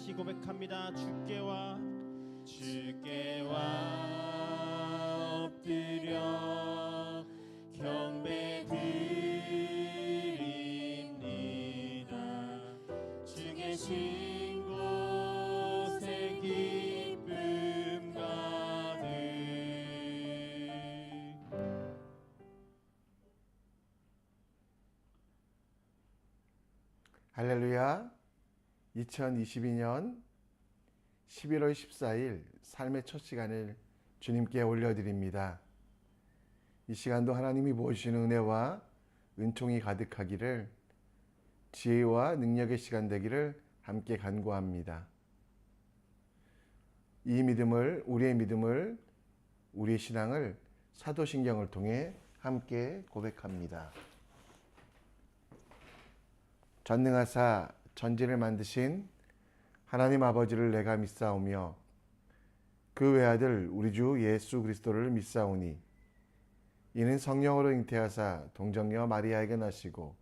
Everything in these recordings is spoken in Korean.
다시 고백합니다. 주께 와 엎드려 경배드립니다. 주 계신 곳에 기쁨 가득. 할렐루야. 2022년 11월 14일 삶의 첫 시간을 주님께 올려드립니다. 이 시간도 하나님이 부어주시는 은혜와 은총이 가득하기를, 지혜와 능력의 시간 되기를 함께 간구합니다. 이 믿음을, 우리의 신앙을 사도신경을 통해 함께 고백합니다. 전능하사 전지를 만드신 하나님 아버지를 내가 믿사오며 그 외아들 우리 주 예수 그리스도를 믿사오니 이는 성령으로 잉태하사 동정녀 마리아에게 나시고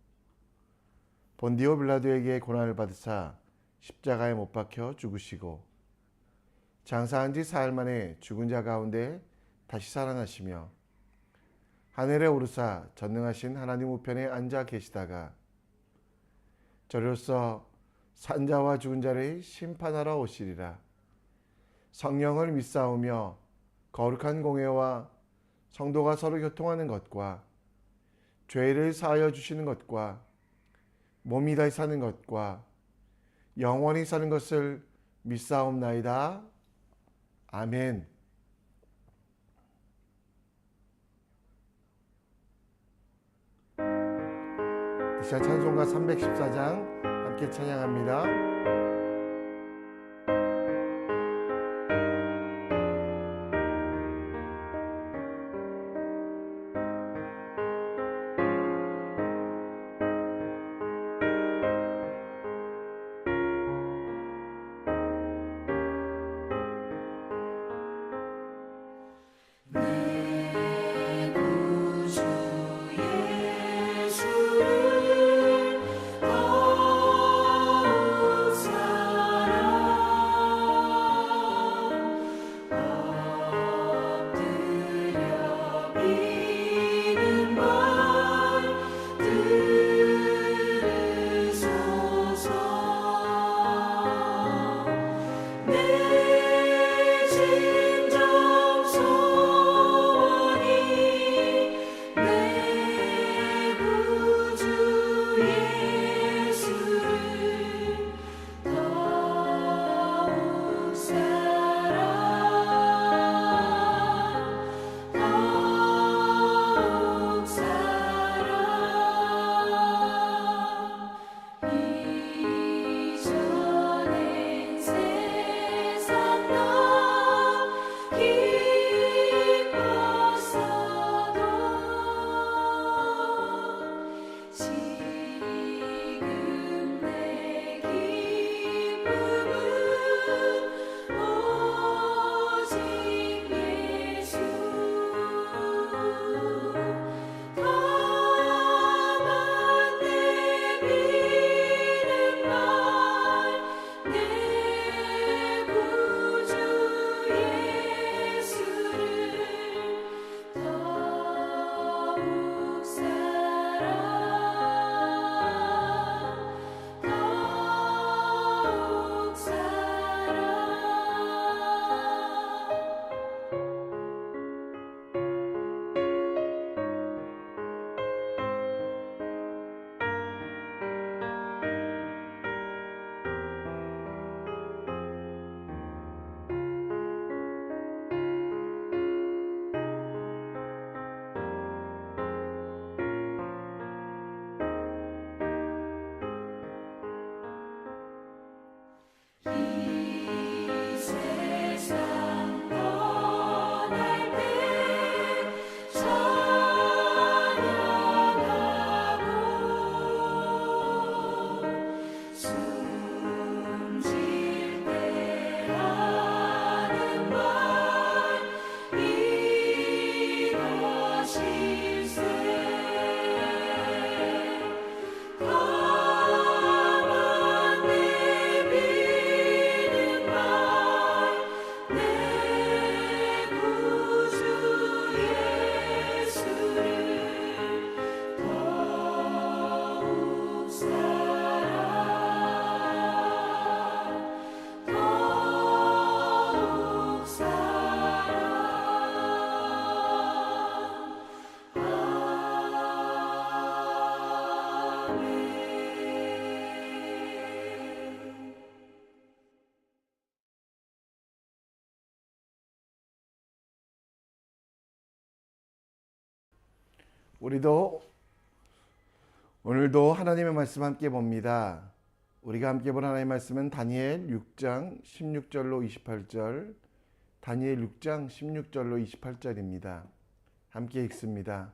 본디오 빌라도에게 고난을 받으사 십자가에 못 박혀 죽으시고 장사한 지 사흘 만에 죽은 자 가운데 다시 살아나시며 하늘에 오르사 전능하신 하나님 우편에 앉아 계시다가 저로서 산자와 죽은 자를 심판하러 오시리라. 성령을 믿사오며 거룩한 공회와 성도가 서로 교통하는 것과 죄를 사하여 주시는 것과 몸이 다시 사는 것과 영원히 사는 것을 믿사옵나이다. 아멘. 이 시간 찬송가 314장 함께 찬양합니다. 예수를 우리도 오늘도 하나님의 말씀 함께 봅니다. 우리가 함께 볼 하나님의 말씀은 다니엘 6장 16절로 28절, 다니엘 6장 16절로 28절입니다. 함께 읽습니다.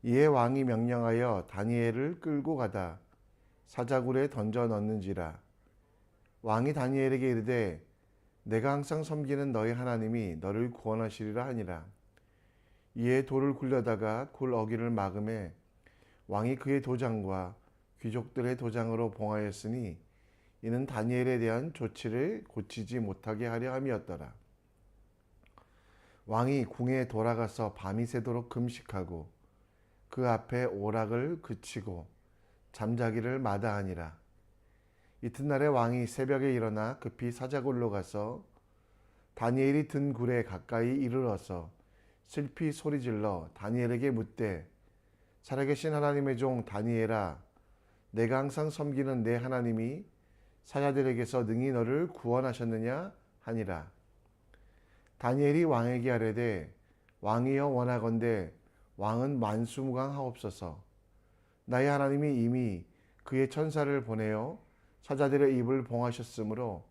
이에 왕이 명령하여 다니엘을 끌고 가다 사자굴에 던져 넣는지라. 왕이 다니엘에게 이르되 내가 항상 섬기는 너희 하나님이 너를 구원하시리라 하니라. 이에 돌을 굴려다가 굴 어귀를 막음에 왕이 그의 도장과 귀족들의 도장으로 봉하였으니 이는 다니엘에 대한 조치를 고치지 못하게 하려 함이었더라. 왕이 궁에 돌아가서 밤이 새도록 금식하고 그 앞에 오락을 그치고 잠자기를 마다하니라. 이튿날에 왕이 새벽에 일어나 급히 사자굴로 가서 다니엘이 든 굴에 가까이 이르러서 슬피 소리질러 다니엘에게 묻되 살아계신 하나님의 종 다니엘아, 내가 항상 섬기는 내 하나님이 사자들에게서 능히 너를 구원하셨느냐 하니라. 다니엘이 왕에게 아뢰되 왕이여 원하건대 왕은 만수무강하옵소서. 나의 하나님이 이미 그의 천사를 보내어 사자들의 입을 봉하셨으므로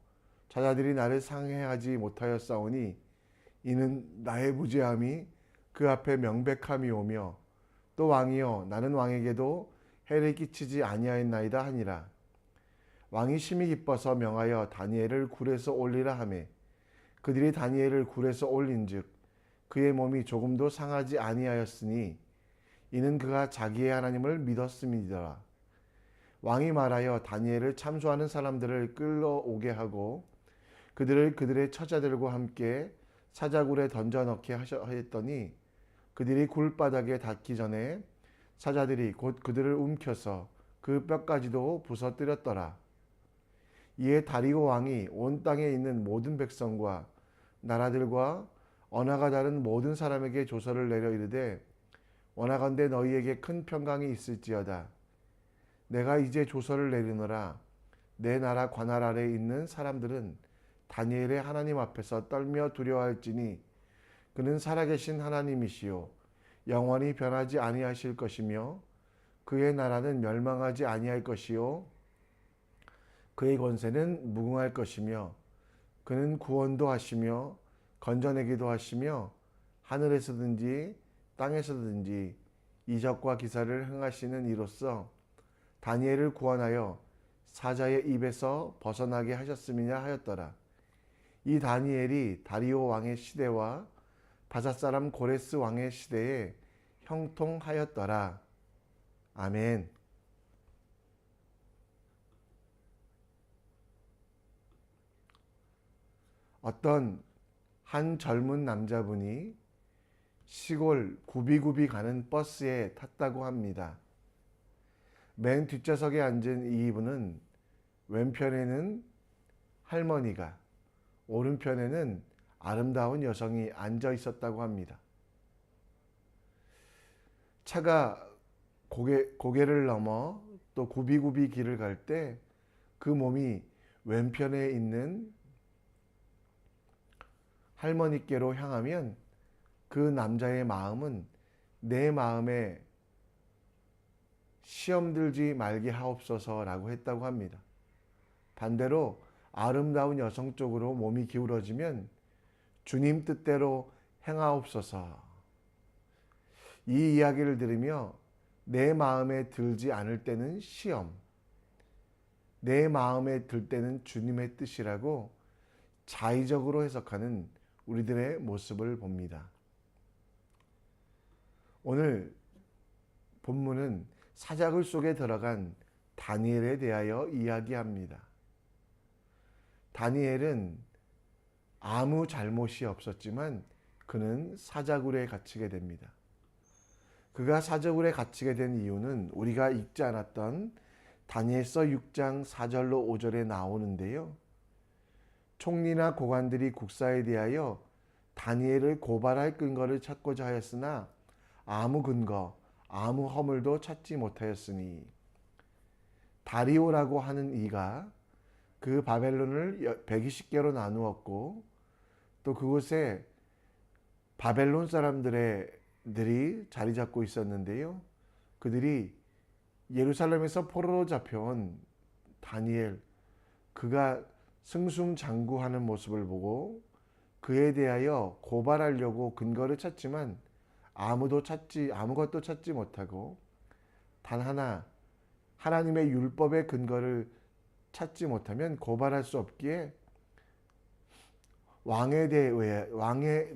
사자들이 나를 상해하지 못하였사오니 이는 나의 무죄함이 그 앞에 명백함이 오며 또 왕이여 나는 왕에게도 해를 끼치지 아니하였나이다 하니라. 왕이 심히 기뻐서 명하여 다니엘을 굴에서 올리라 하매 그들이 다니엘을 굴에서 올린즉 그의 몸이 조금도 상하지 아니하였으니 이는 그가 자기의 하나님을 믿었음이더라. 왕이 말하여 다니엘을 참소하는 사람들을 끌어오게 하고 그들을 그들의 처자들과 함께 사자굴에 던져 넣게 하였더니 그들이 굴바닥에 닿기 전에 사자들이 곧 그들을 움켜서 그 뼈까지도 부서뜨렸더라. 이에 다리오 왕이 온 땅에 있는 모든 백성과 나라들과 언어가 다른 모든 사람에게 조서를 내려 이르되 원하건대 너희에게 큰 평강이 있을지어다. 내가 이제 조서를 내리노라. 내 나라 관할 아래에 있는 사람들은 다니엘의 하나님 앞에서 떨며 두려워할지니 그는 살아계신 하나님이시요 영원히 변하지 아니하실 것이며 그의 나라는 멸망하지 아니할 것이요 그의 권세는 무궁할 것이며 그는 구원도 하시며 건져내기도 하시며 하늘에서든지 땅에서든지 이적과 기사를 행하시는 이로써 다니엘을 구원하여 사자의 입에서 벗어나게 하셨음이냐 하였더라. 이 다니엘이 다리오 왕의 시대와 바사사람 고레스 왕의 시대에 형통하였더라. 아멘. 어떤 한 젊은 남자분이 시골 구비구비 가는 버스에 탔다고 합니다. 맨 뒷좌석에 앉은 이분은 왼편에는 할머니가 오른편에는 아름다운 여성이 앉아 있었다고 합니다. 차가 고개를 넘어 또 구비구비 길을 갈 때 그 몸이 왼편에 있는 할머니께로 향하면 그 남자의 마음은 내 마음에 시험 들지 말게 하옵소서라고 했다고 합니다. 반대로 아름다운 여성 쪽으로 몸이 기울어지면 주님 뜻대로 행하옵소서. 이 이야기를 들으며 내 마음에 들지 않을 때는 시험, 내 마음에 들 때는 주님의 뜻이라고 자의적으로 해석하는 우리들의 모습을 봅니다. 오늘 본문은 사자굴 속에 들어간 다니엘에 대하여 이야기합니다. 다니엘은 아무 잘못이 없었지만 그는 사자굴에 갇히게 됩니다. 그가 사자굴에 갇히게 된 이유는 우리가 읽지 않았던 다니엘서 6장 4절로 5절에 나오는데요. 총리나 고관들이 국사에 대하여 다니엘을 고발할 근거를 찾고자 하였으나 아무 근거, 아무 허물도 찾지 못하였으니 다리오라고 하는 이가 그 바벨론을 120개로 나누었고 또 그곳에 바벨론 사람들의 자리 잡고 있었는데요. 그들이 예루살렘에서 포로로 잡혀온 다니엘, 그가 승승장구하는 모습을 보고 그에 대하여 고발하려고 근거를 찾지만 아무것도 찾지 못하고 단 하나 하나님의 율법의 근거를 찾지 못하면 고발할 수 없기에 왕에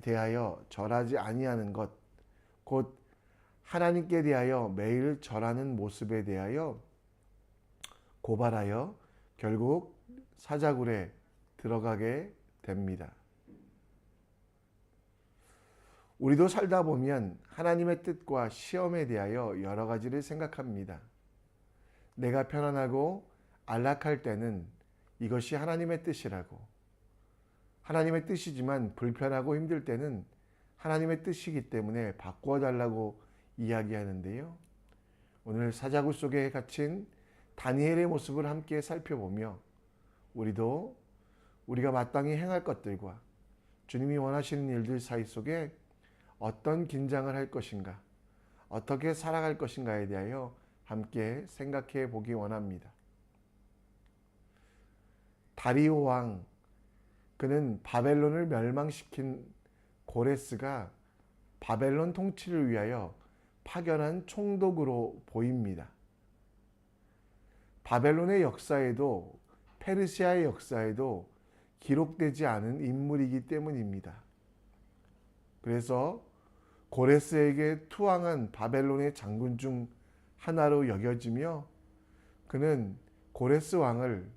대하여 절하지 아니하는 것, 곧 하나님께 대하여 매일 절하는 모습에 대하여 고발하여 결국 사자굴에 들어가게 됩니다. 우리도 살다 보면 하나님의 뜻과 시험에 대하여 여러 가지를 생각합니다. 내가 편안하고 안락할 때는 이것이 하나님의 뜻이라고, 하나님의 뜻이지만 불편하고 힘들 때는 하나님의 뜻이기 때문에 바꾸어 달라고 이야기하는데요. 오늘 사자굴 속에 갇힌 다니엘의 모습을 함께 살펴보며 우리가 마땅히 행할 것들과 주님이 원하시는 일들 사이 속에 어떤 긴장을 할 것인가, 어떻게 살아갈 것인가에 대하여 함께 생각해 보기 원합니다. 다리오 왕, 그는 바벨론을 멸망시킨 고레스가 바벨론 통치를 위하여 파견한 총독으로 보입니다. 바벨론의 역사에도 페르시아의 역사에도 기록되지 않은 인물이기 때문입니다. 그래서 고레스에게 투항한 바벨론의 장군 중 하나로 여겨지며 그는 고레스 왕을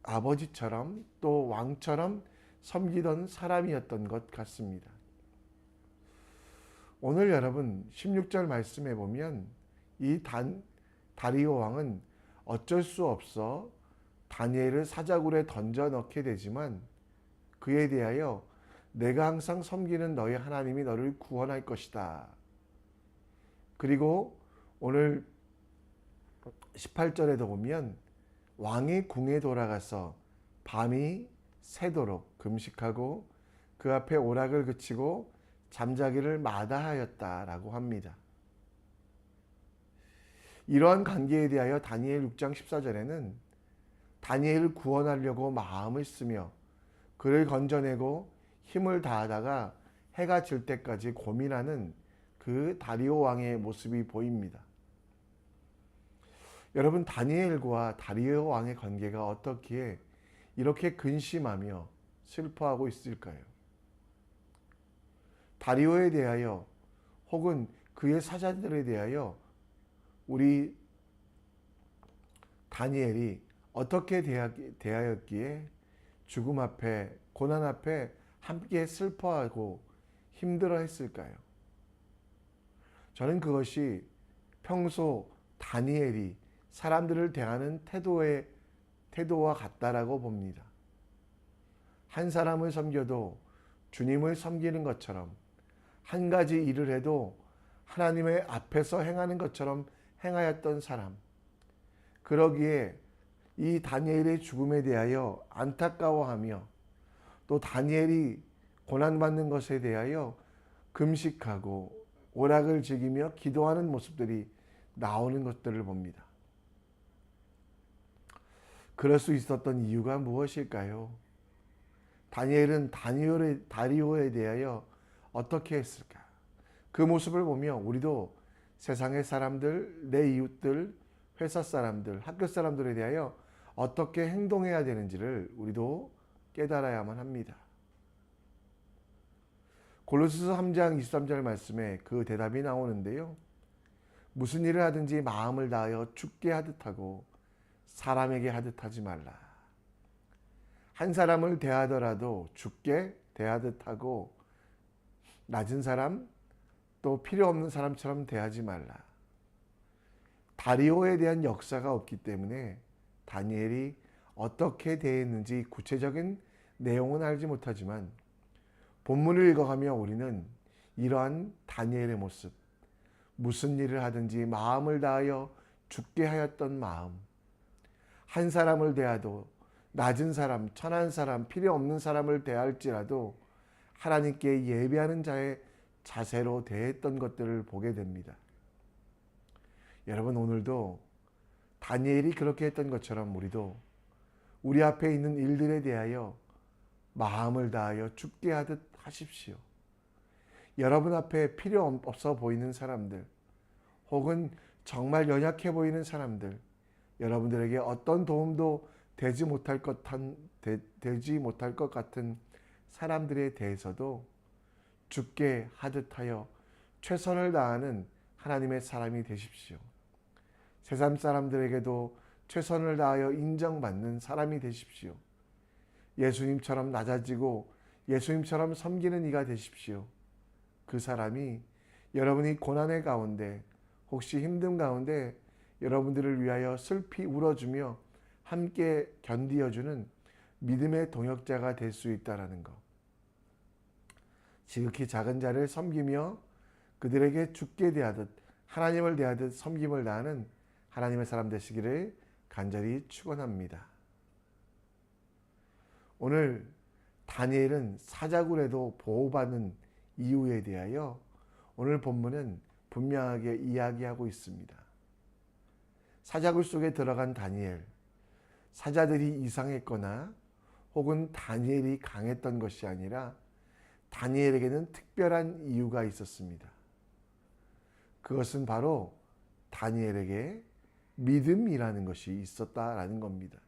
아버지처럼 또 왕처럼 섬기던 사람이었던 것 같습니다. 오늘 여러분 16절 말씀에 보면 이 다리오 왕은 어쩔 수 없어 다니엘을 사자굴에 던져 넣게 되지만 그에 대하여 내가 항상 섬기는 너희 하나님이 너를 구원할 것이다. 그리고 오늘 18절에도 보면 왕이 궁에 돌아가서 밤이 새도록 금식하고 그 앞에 오락을 그치고 잠자기를 마다하였다라고 합니다. 이러한 관계에 대하여 다니엘 6장 14절에는 다니엘을 구원하려고 마음을 쓰며 그를 건져내고 힘을 다하다가 해가 질 때까지 고민하는 그 다리오 왕의 모습이 보입니다. 여러분, 다니엘과 다리오 왕의 관계가 어떻기에 이렇게 근심하며 슬퍼하고 있을까요? 다리오에 대하여 혹은 그의 사자들에 대하여 우리 다니엘이 어떻게 대하였기에 죽음 앞에, 고난 앞에 함께 슬퍼하고 힘들어 했을까요? 저는 그것이 평소 다니엘이 사람들을 대하는 태도와 같다라고 봅니다. 한 사람을 섬겨도 주님을 섬기는 것처럼, 한 가지 일을 해도 하나님의 앞에서 행하는 것처럼 행하였던 사람. 그러기에 이 다니엘의 죽음에 대하여 안타까워하며 또 다니엘이 고난받는 것에 대하여 금식하고 오락을 즐기며 기도하는 모습들이 나오는 것들을 봅니다. 그럴 수 있었던 이유가 무엇일까요? 다니엘은 다리오에 대하여 어떻게 했을까? 그 모습을 보며 우리도 세상의 사람들, 내 이웃들, 회사 사람들, 학교 사람들에 대하여 어떻게 행동해야 되는지를 우리도 깨달아야만 합니다. 골로새서 3장 23절 말씀에 그 대답이 나오는데요. 무슨 일을 하든지 마음을 다하여 주께 하듯 하고 사람에게 하듯 하지 말라. 한 사람을 대하더라도 주께 대하듯 하고 낮은 사람 또 필요 없는 사람처럼 대하지 말라. 다리오에 대한 역사가 없기 때문에 다니엘이 어떻게 대했는지 구체적인 내용은 알지 못하지만 본문을 읽어가며 우리는 이러한 다니엘의 모습, 무슨 일을 하든지 마음을 다하여 주께 하였던 마음, 한 사람을 대하도 낮은 사람, 천한 사람, 필요 없는 사람을 대할지라도 하나님께 예배하는 자의 자세로 대했던 것들을 보게 됩니다. 여러분, 오늘도 다니엘이 그렇게 했던 것처럼 우리도 우리 앞에 있는 일들에 대하여 마음을 다하여 죽게 하듯 하십시오. 여러분 앞에 필요 없어 보이는 사람들, 혹은 정말 연약해 보이는 사람들, 여러분들에게 어떤 도움도 되지 못할 것 같은 사람들에 대해서도 죽게 하듯 하여 최선을 다하는 하나님의 사람이 되십시오. 세상 사람들에게도 최선을 다하여 인정받는 사람이 되십시오. 예수님처럼 낮아지고 예수님처럼 섬기는 이가 되십시오. 그 사람이 여러분이 고난의 가운데, 혹시 힘든 가운데 여러분들을 위하여 슬피 울어주며 함께 견디어주는 믿음의 동역자가 될 수 있다는 것. 지극히 작은 자를 섬기며 그들에게 죽게 대하듯, 하나님을 대하듯 섬김을 다하는 하나님의 사람 되시기를 간절히 축원합니다. 오늘 다니엘은 사자굴에도 보호받는 이유에 대하여 오늘 본문은 분명하게 이야기하고 있습니다. 사자굴 속에 들어간 다니엘, 사자들이 이상했거나 혹은 다니엘이 강했던 것이 아니라 다니엘에게는 특별한 이유가 있었습니다. 그것은 바로 다니엘에게 믿음이라는 것이 있었다라는 겁니다.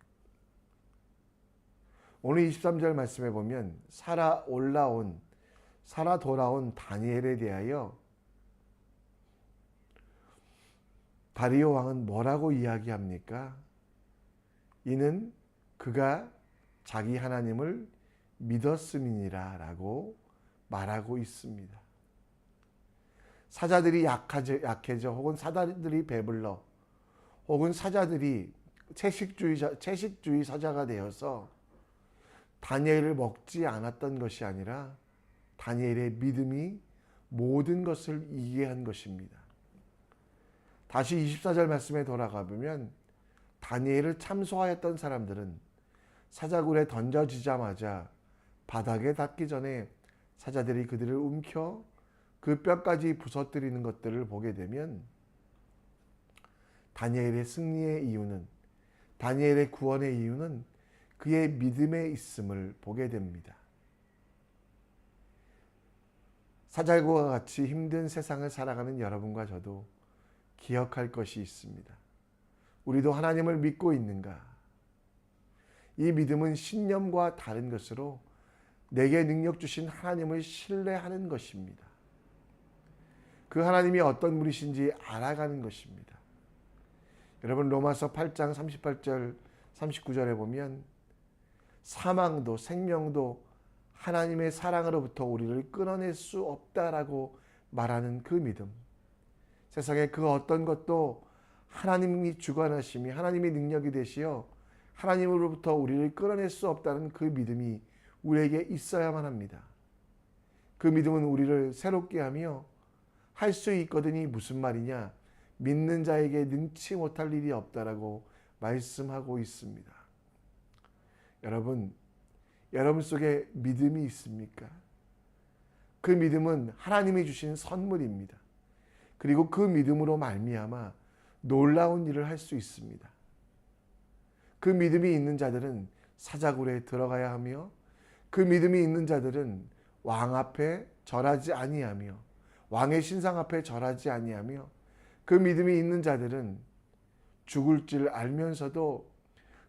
오늘 23절 말씀에 보면 살아 돌아온 다니엘에 대하여 다리오 왕은 뭐라고 이야기합니까? 이는 그가 자기 하나님을 믿었음이니라 라고 말하고 있습니다. 사자들이 약해져 혹은 사자들이 배불러 혹은 사자들이 채식주의 사자가 되어서 다니엘을 먹지 않았던 것이 아니라 다니엘의 믿음이 모든 것을 이기게 한 것입니다. 다시 24절 말씀에 돌아가 보면 다니엘을 참소하였던 사람들은 사자굴에 던져지자마자 바닥에 닿기 전에 사자들이 그들을 움켜 그 뼈까지 부서뜨리는 것들을 보게 되면 다니엘의 승리의 이유는, 다니엘의 구원의 이유는 그의 믿음에 있음을 보게 됩니다. 사자굴과 같이 힘든 세상을 살아가는 여러분과 저도 기억할 것이 있습니다. 우리도 하나님을 믿고 있는가? 이 믿음은 신념과 다른 것으로 내게 능력 주신 하나님을 신뢰하는 것입니다. 그 하나님이 어떤 분이신지 알아가는 것입니다. 여러분, 로마서 8장 38절 39절에 보면 사망도 생명도 하나님의 사랑으로부터 우리를 끊어낼 수 없다라고 말하는 그 믿음, 세상에 그 어떤 것도 하나님이 주관하심이, 하나님의 능력이 되시어 하나님으로부터 우리를 끌어낼 수 없다는 그 믿음이 우리에게 있어야만 합니다. 그 믿음은 우리를 새롭게 하며 할 수 있거든이 무슨 말이냐? 믿는 자에게 능치 못할 일이 없다라고 말씀하고 있습니다. 여러분 속에 믿음이 있습니까? 그 믿음은 하나님이 주신 선물입니다. 그리고 그 믿음으로 말미암아 놀라운 일을 할 수 있습니다. 그 믿음이 있는 자들은 사자굴에 들어가야 하며, 그 믿음이 있는 자들은 왕 앞에 절하지 아니하며, 왕의 신상 앞에 절하지 아니하며, 그 믿음이 있는 자들은 죽을 줄 알면서도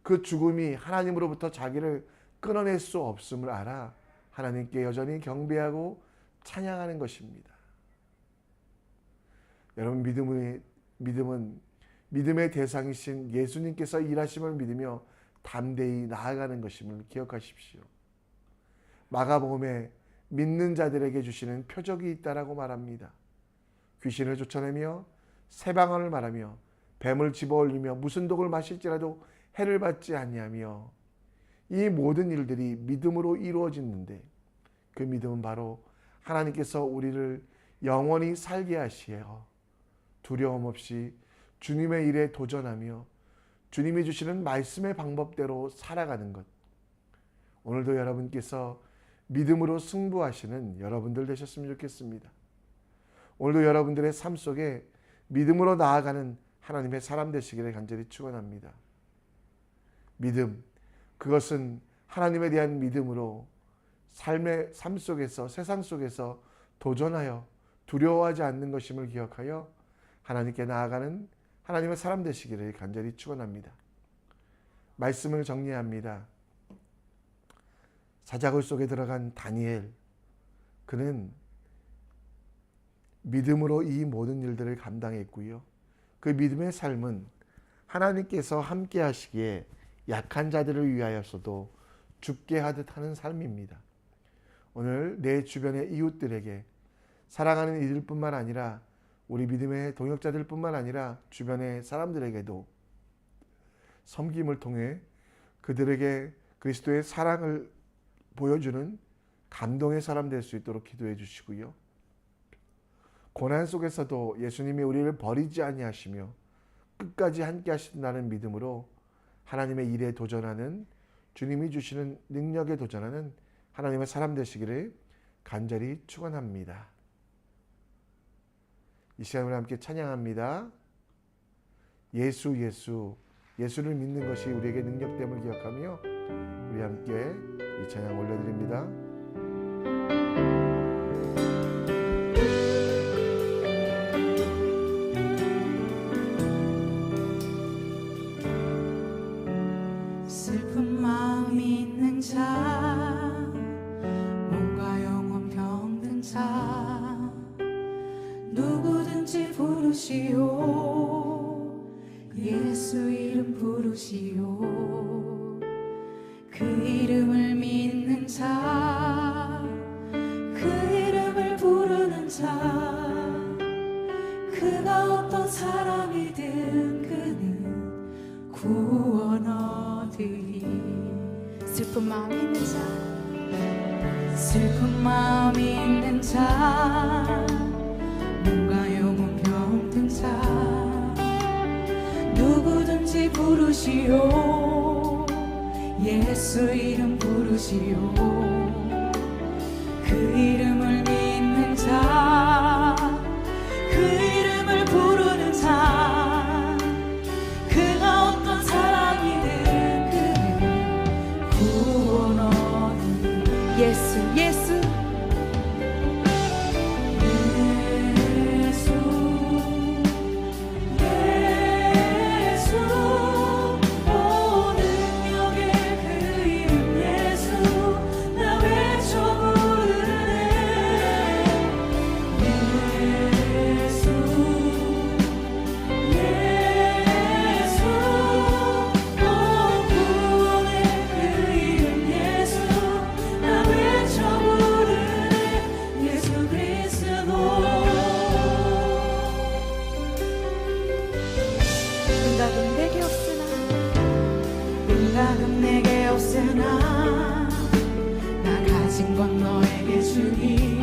그 죽음이 하나님으로부터 자기를 끊어낼 수 없음을 알아 하나님께 여전히 경배하고 찬양하는 것입니다. 여러분, 믿음은 믿음의 대상이신 예수님께서 일하심을 믿으며 담대히 나아가는 것임을 기억하십시오. 마가복음에 믿는 자들에게 주시는 표적이 있다라고 말합니다. 귀신을 쫓아내며 새방언을 말하며 뱀을 집어올리며 무슨 독을 마실지라도 해를 받지 아니하며, 이 모든 일들이 믿음으로 이루어지는데 그 믿음은 바로 하나님께서 우리를 영원히 살게 하시어 두려움 없이 주님의 일에 도전하며 주님이 주시는 말씀의 방법대로 살아가는 것. 오늘도 여러분께서 믿음으로 승부하시는 여러분들 되셨으면 좋겠습니다. 오늘도 여러분들의 삶 속에 믿음으로 나아가는 하나님의 사람 되시기를 간절히 축원합니다. 믿음, 그것은 하나님에 대한 믿음으로 삶의 삶 속에서, 세상 속에서 도전하여 두려워하지 않는 것임을 기억하여 하나님께 나아가는 하나님의 사람 되시기를 간절히 축원합니다. 말씀을 정리합니다. 사자굴 속에 들어간 다니엘, 그는 믿음으로 이 모든 일들을 감당했고요. 그 믿음의 삶은 하나님께서 함께 하시기에 약한 자들을 위하여서도 죽게 하듯 하는 삶입니다. 오늘 내 주변의 이웃들에게, 사랑하는 이들뿐만 아니라 우리 믿음의 동역자들뿐만 아니라 주변의 사람들에게도 섬김을 통해 그들에게 그리스도의 사랑을 보여주는 감동의 사람 될 수 있도록 기도해 주시고요. 고난 속에서도 예수님이 우리를 버리지 아니하시며 끝까지 함께 하신다는 믿음으로 하나님의 일에 도전하는, 주님이 주시는 능력에 도전하는 하나님의 사람 되시기를 간절히 축원합니다. 이 시간을 함께 찬양합니다. 예수 예수, 예수를 믿는 것이 우리에게 능력됨을 기억하며 우리 함께 이 찬양 올려드립니다. 슬픈 마음이 있는 자, 몸과 영혼 병든 자, 누구든지 부르시오. 예수 이름 부르시오. 그 이름을 믿는 자, 그 이름을 부르는 자, 그가 어떤 사람이든 그는 구원 얻으리. 슬픈 마음이 있는 자, 슬픈 마음이 있는 자, 몸과 영혼 병든 자, 누구든지 부르시오. 예수 이름 부르시오. 그 이름을 믿는 자, 그 이름을 부르는 자, 그가 어떤 사람이든 그는 구원 얻으리. 예수 예수 생각은 내게 없으나 나 가진 건 너에게 주니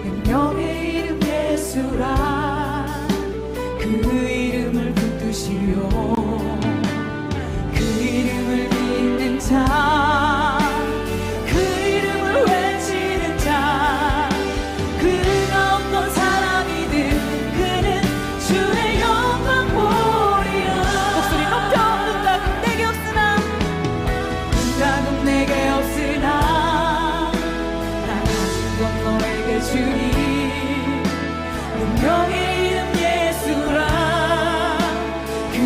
능력의 이름 예수라. 그 이름을 붙드시오. 그 이름을 믿는 자, 그 이름을 외치는 자, 그가 어떤 사람이든 그는 주의 영광 보리라. 목소리 높여. 내게 없으나 나 가진 건 너에게 주니 능력의 이름 예수라. 그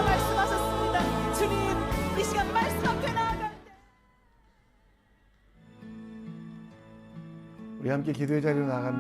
말씀하셨습니다. 주님, 이 시간 말씀 앞에 나아갈 때 우리 함께 기도의 자리로 나갑니다.